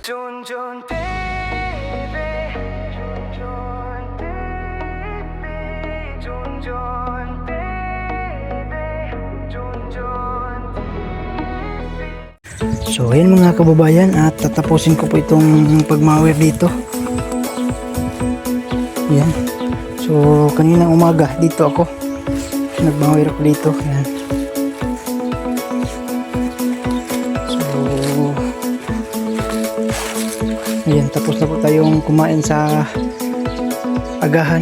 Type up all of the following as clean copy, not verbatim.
Jun Jun TV, Jun Jun TV, Jun Jun TV, Jun Jun TV. So ayan mga kababayan, at tatapusin ko po itong pagmawir dito. Ayan. So kanina umaga dito ako nagmawir ako dito. Ayan. Ayan, tapos na po tayong kumain sa agahan.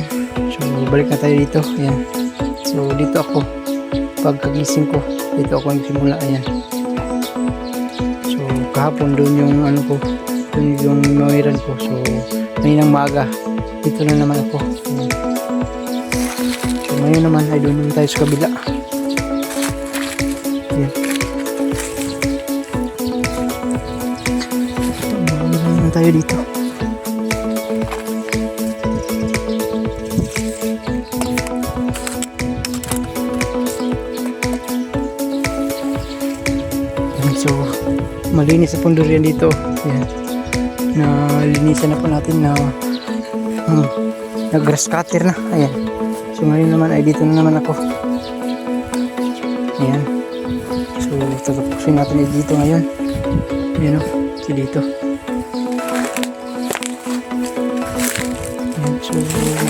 So balik na tayo dito. Ayan. So dito ako, pagkagising ko, dito ako nagsimula. Ayan. So kahapon doon yung ano ko, doon yung mawiran ko. So ngayon maaga, dito na naman ako. Ayan. So ngayon naman ay doon naman tayo sa kabila. Ayan. Tayo dito. So malinis sa pundurian dito. Yan. Nalinisan na po natin na nag-grass cutter na. Ayan. So ngayon naman ay dito na naman ako. Ayan. So tatapusin natin dito ngayon. Ayan o. So dito. So,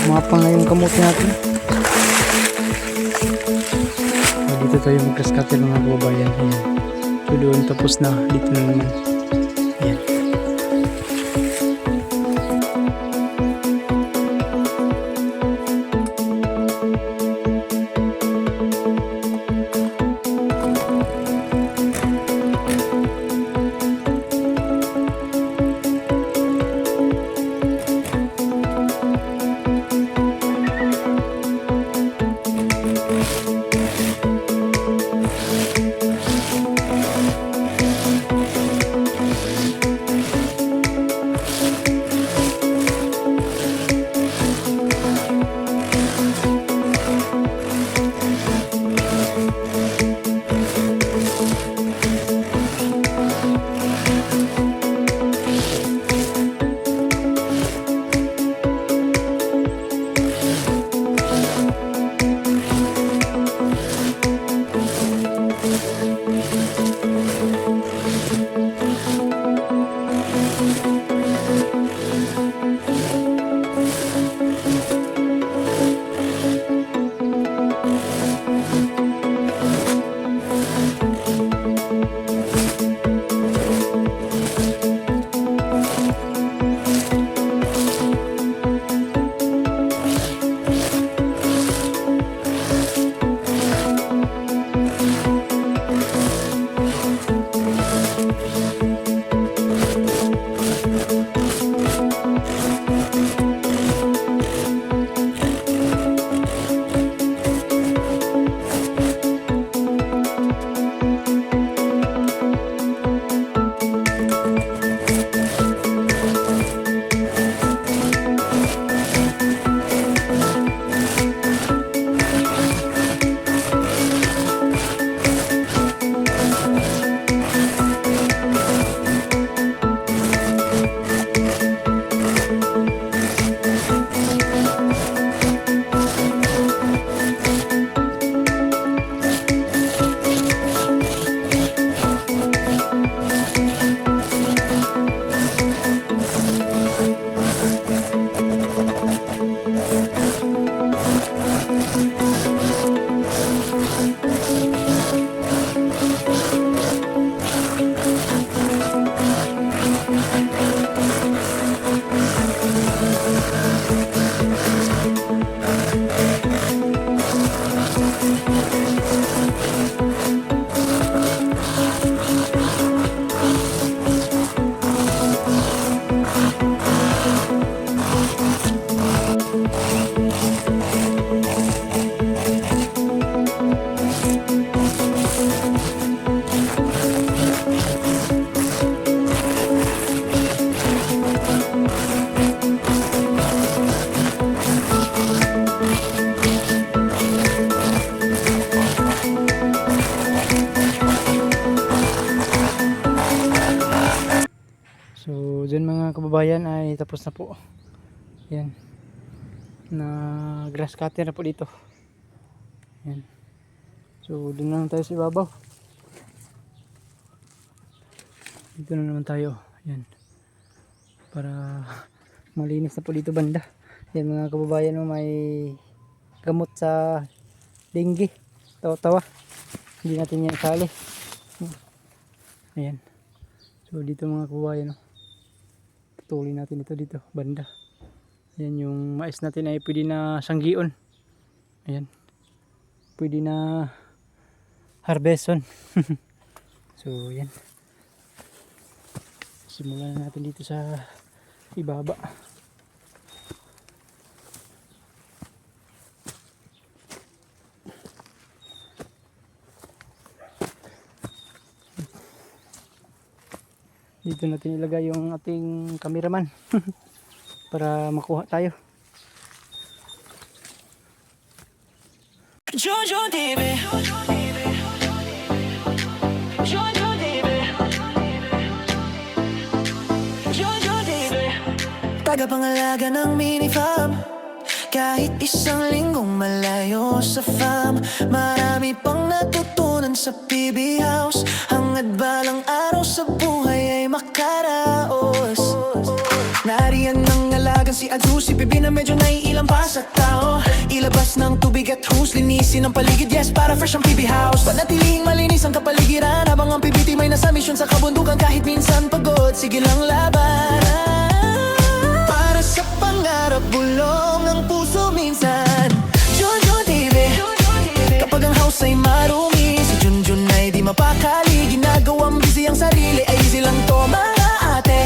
mapang na yung kamote natin. So, dito tayo mag-grass cutter mga kababayan. Ayan. So, doon tapos na. Dito na naman. Ayan. mga kababayan ay tapos na po. Yan. Na grass cutter na po dito. Yan. So doon na lang tayo sa ibabaw. Dito na naman tayo. Yan. Para malinis na po dito banda. Yan mga kababayan, may gamot sa dengue. Tawa-tawa. Hindi natin yan isali. Ayan. So dito mga kababayan, putulin natin ito dito banda. Ayan, yung mais natin ay pwede na sanggion. Ayan. Pwede na harveston. So ayan. Simulan na natin dito sa ibaba. Dito natin ilagay yung ating cameraman para makuha tayo. Jojo TV. Jojo TV. Jojo TV. Tagapangalaga ng mini farm. Kahit isang linggong malayo sa farm, marami pang natutunan sa PB House. Hangad balang araw sa buhay ay makaraos. Nariyan ng alagang si Adhu, si Bibi na medyo naiilang pa sa tao. Ilabas ng tubig at hose, linisin ang paligid, yes, para fresh ang PB House. Panatilihing malinis ang kapaligiran, habang ang PBT may nasa misyon sa kabundukan. Kahit minsan pagod, sige lang laban. Para sa pangarap, bulong ang puso minsan. Jojo TV. Kapag ang house ay marumi, si Junjun ay di mapakali. Ginagawang busy ang sarili, ay easy lang to mga ate.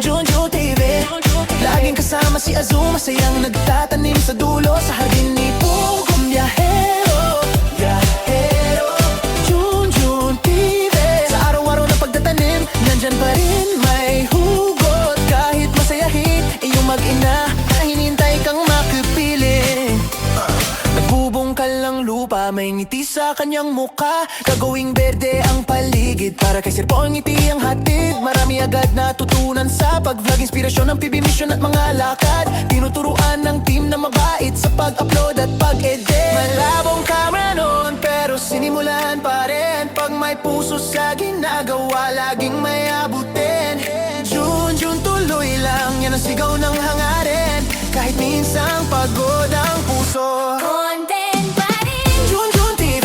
Jojo TV. Laging kasama si Azul, masayang nagtatanim sa dulo sa hardin ni Pugong Biyahero. Biyahero. Junjun TV. Sa araw-araw na pagtatanim, nandyan pa rin may hugot. Kahit masayahin, iyong mag-ina, hinintay kang makipili. Nagbubungkal lang lupa, may ngiti sa kanyang muka. Gagawing berde ang paligid, para kay Sir Po ang ngiti ang hatid. Marami agad natutunan sa pag-vlog, inspirasyon ng PB mission at mga lakad. Tinuturuan ng team na mabait sa pag-upload at pag-edit. Malabong camera noon, pero sinimulan pa rin. Pag may puso sa ginagawa, laging may abutin. Junjun tuloy lang, yan ang sigaw ng hangarin. Kahit minsang pagod ang puso, content pa rin. Junjun TV.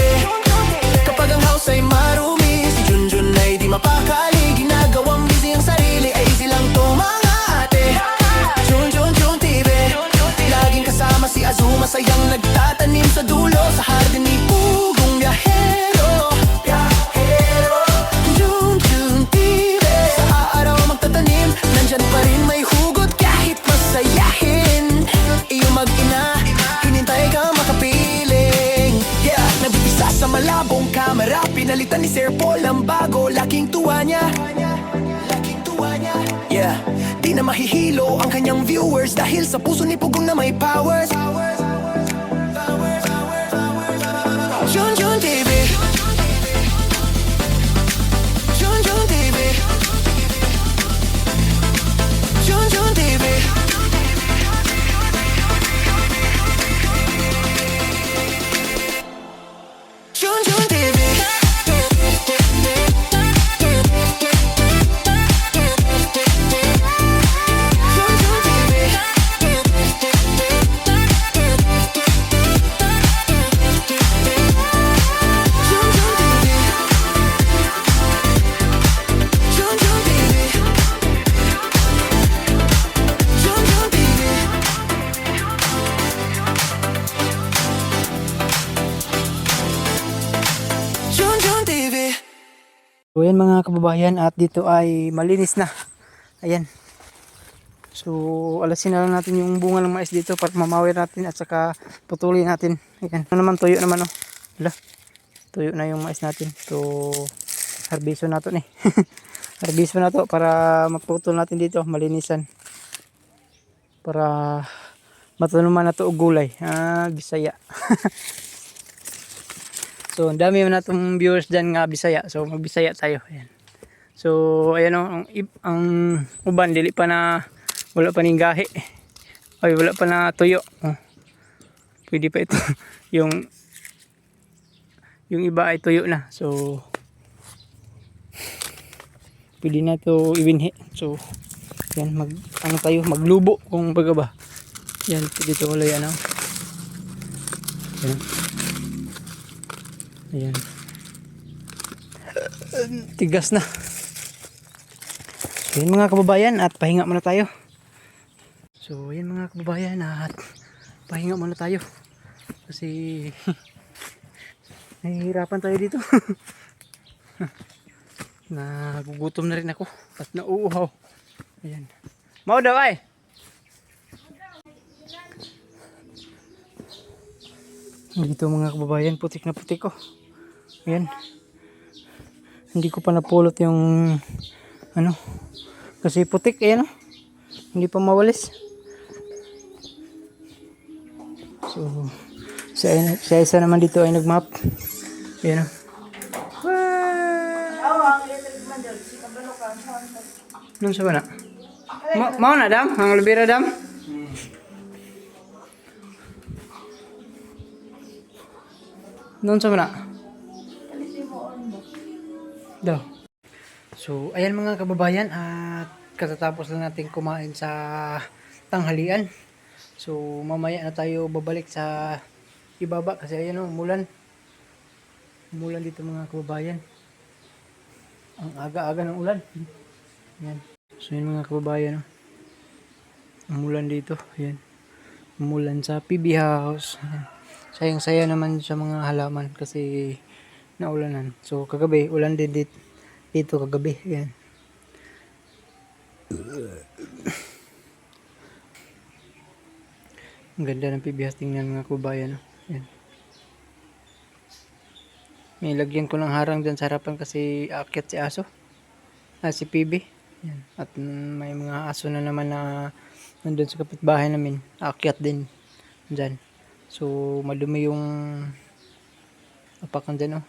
Kapag ang house ay marumi, si Junjun ay di mapakali. Ginagawang busy ang sarili, ay easy lang to mga ate. Junjun TV. Laging kasama si Azul, masayang nagtatanim sa dulo sa hardin ni Pugong Biyahero. Biyahero. Junjun TV. Sa araw magtatanim, nandyan pa rin may hugot. Kahit masayahin, iyong mag-ina, hinintay ka makapiling. Yeah, nabibisa sa malabong kamera, pinalitan ni Sir Paul ang bago. Laking tuwa niya, laking tuwa niya. Yeah, di na mahihilo ang kanyang viewers, dahil sa puso ni Pugong na may powers. Junjun TV. Junjun TV. Junjun TV. Junjun TV. Junjun TV. Junjun TV. Junjun TV. Junjun TV. So ayan mga kababayan, at dito ay malinis na. Ayan. So alasin na lang natin yung bunga ng mais dito para mamawir natin at saka putulin natin. Ayan. Ano naman, tuyo naman, oh. Wala. Tuyo na yung mais natin. So harbiso na to eh. Harbiso na to para maputol natin dito, malinisan. Para matunuman na to og gulay. Bisaya. So ang dami na itong viewers dyan nga Bisaya. So magbisaya tayo. Ayan. So ayan o, ang uban dili pa na, wala pa ning gahi. Ay wala pa na tuyo. Oh. Pwede pa ito. yung iba ay tuyo na. So pwede na ito ibinhi. So yan, maglubo kung baga ba. Yan, dito ulit ano. Yan. Ayan. Tigas na. So yun mga kababayan, at pahinga muna tayo. So yun mga kababayan, at pahinga muna tayo. Kasi nahihirapan tayo dito. Nagugutom na rin ako at nauuhaw. Ayan. Mau daw ay. Dito mga kababayan, putik na putik ko. Ayan. Hindi ko pa napulot yung ano. Kasi putik, ayan o. Hindi pa mawalis. So, sa isa naman dito ay nagmap. Ayan o. Nung sa ba na? Mau na dam? Ang lubira dam? Nung sa ba na? Daw. So, ayan mga kababayan, at katatapos lang natin kumain sa tanghalian. So, mamaya na tayo babalik sa ibaba kasi ayan o, umulan. Umulan dito mga kababayan. Ang aga-aga ng ulan. Ayan. So, yun mga kababayan o. Umulan dito. Ayan. Umulan sa PB house. Ayan. Sayang-saya naman sa mga halaman kasi naulanan. So, kagabi, ulan din dito kagabi. Ayan. Ang ganda ng PB house, tingnan mga kababayan. Ayan. May lagyan ko ng harang dyan sa harapan kasi aakyat si aso. Si PB. Ayan. At may mga aso na naman na nandun sa kapitbahay namin. Aakyat din dyan. So madumi yung apakan dyan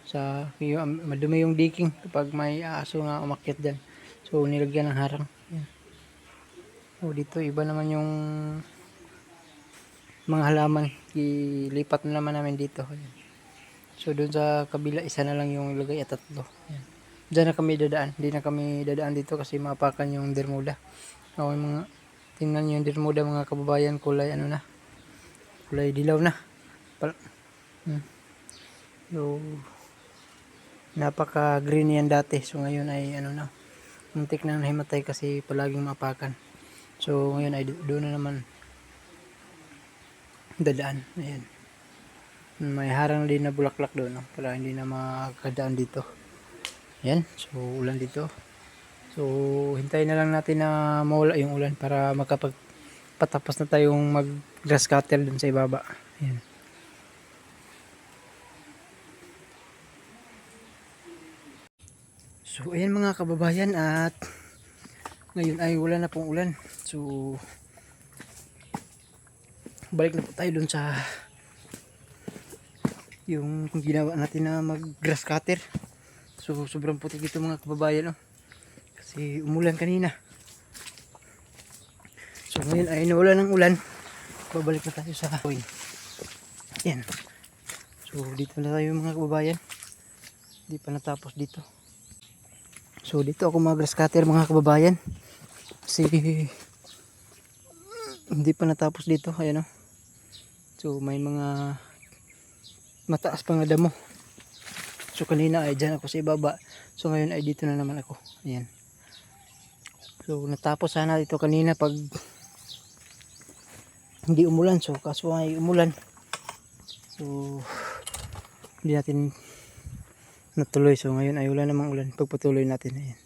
madumi yung diking kapag may aso nga umakyat dyan. So nilagyan ng harang. Ayan. Dito iba naman yung mga halaman. Ilipat na naman namin dito. Ayan. So doon sa kabila isa na lang yung ilagay at tatlo. Ayan. Diyan na kami dadaan. Hindi na kami dadaan dito kasi mapakan yung dermuda. Tingnan nyo yung dermuda mga kababayan, kulay ano na. Kulay dilaw na. So napaka green yan dati. So ngayon ay ano na. Muntik na nahimatay kasi palaging mapakan. So ngayon ay doon na naman dadaan. Ayan. May harang din na bulaklak doon, no? Para hindi na makakadaan dito. Ayan, so ulan dito. So hintayin na lang natin na mawala yung ulan para makapagpatapos na tayong mag grass cutter dun sa ibaba. Ayan. So ayan mga kababayan, at ngayon ay wala na pong ulan. So balik na po tayo dun sa yung ginawa natin na mag grass cutter. So sobrang putik ito mga kababayan, oh. Kasi umulan kanina. So ngayon ay nawala ng ulan. Babalik na tayo sa point. Yan. So dito na tayo mga kababayan. Hindi pa natapos dito. So dito ako mag grass cutter mga kababayan. Kasi hindi pa natapos dito. Ayan, oh. So may mga mataas pa nga damo. So kanina ay dyan ako sa ibaba. So ngayon ay dito na naman ako. Ayan. So natapos sana dito kanina pag hindi umulan. So kaso ay umulan. So hindi natin natuloy. So ngayon ay wala namang ulan. Pagpatuloy natin. Ayan.